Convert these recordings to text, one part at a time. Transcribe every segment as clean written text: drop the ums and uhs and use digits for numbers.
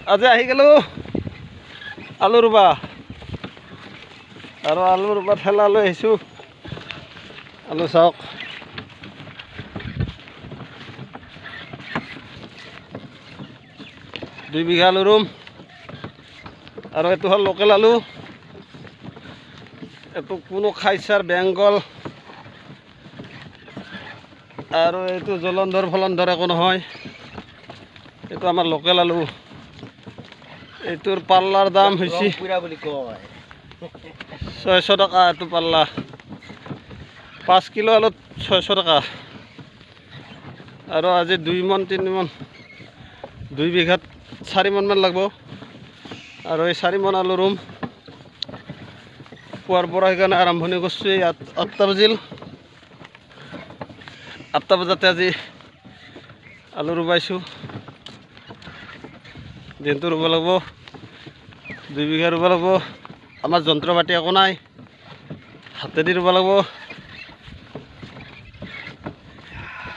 আজি আহি গেলো আলু ৰুবা আৰু আলু ৰুবা ঠেলা লৈ আহিছোঁ আলু চাওক 2 বিঘা আলু ৰুম আৰু এইটো হ'ল লোকেল আলু এইটো কোনো খাইছাৰ বেংগল আৰু এইটো জলন্ধৰ ফলন্ধৰ একো নহয় এইটো আমাৰ লোকেল আলু এইটোৰ পাল্লাৰ দাম হৈছে 600 টকা এইটো পাল্লা 5 কিলো আলুত 600 টকা আৰু আজি 2 মন 3 মন 2 বিঘাত 4 মন মান লাগব আৰু এই 4 মন আলু ৰুম পুৱাৰ পৰা সেইকাৰণে আৰম্ভণি কৰিছোঁ 8টা বাজিল 8টা বজাতে আজি আলু ৰুবাইছোঁ দিনটো ৰুব লাগিব 2 বিঘা ৰুব লাগিব আমাৰ যন্ত্ৰ পাতি একো নাই হাতেদি ৰুব লাগিব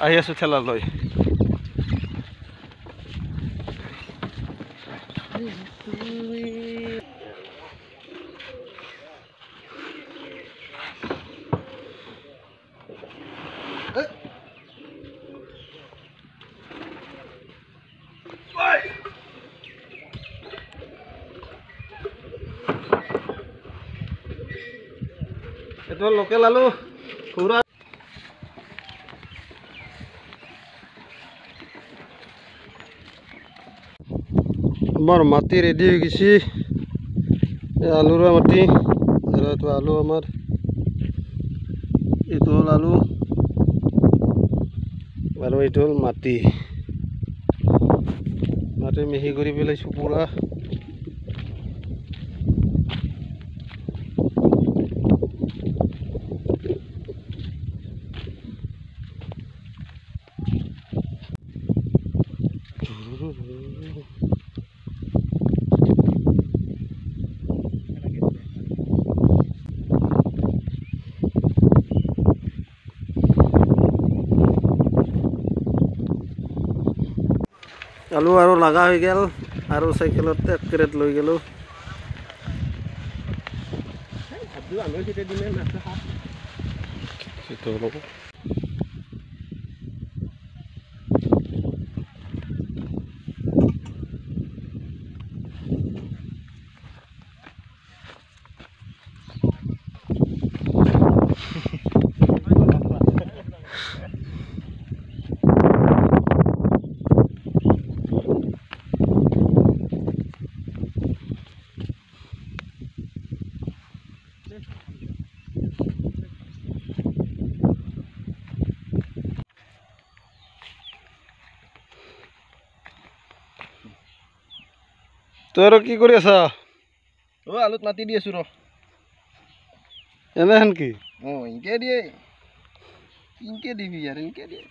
আহি আছোঁ ঠেলা লৈ এইটো লোকেল আলু পুৰা আমাৰ মাটি ৰেডি হয়ে গেছি আলুৰ মাটি আৰ এইটো আলু আমাৰ এইটো হল আলু আৰু এইটো হল মাটি মাটি মিহি কৰি পেলাইছো পুৰা আলু আৰু লাগা হৈ গেল আৰু সাইকেলত 1 ক্ৰেট লৈ গেলো আদু আলু কিতে দিনে নাছে হাত সিটো লব তোর কি কৰি আছা ও আলুত মাটি দি আছো ৰ এনেহেন কি ইনকে দিয়ে ইনকে দিবি আৰ ইনকে দিয়ে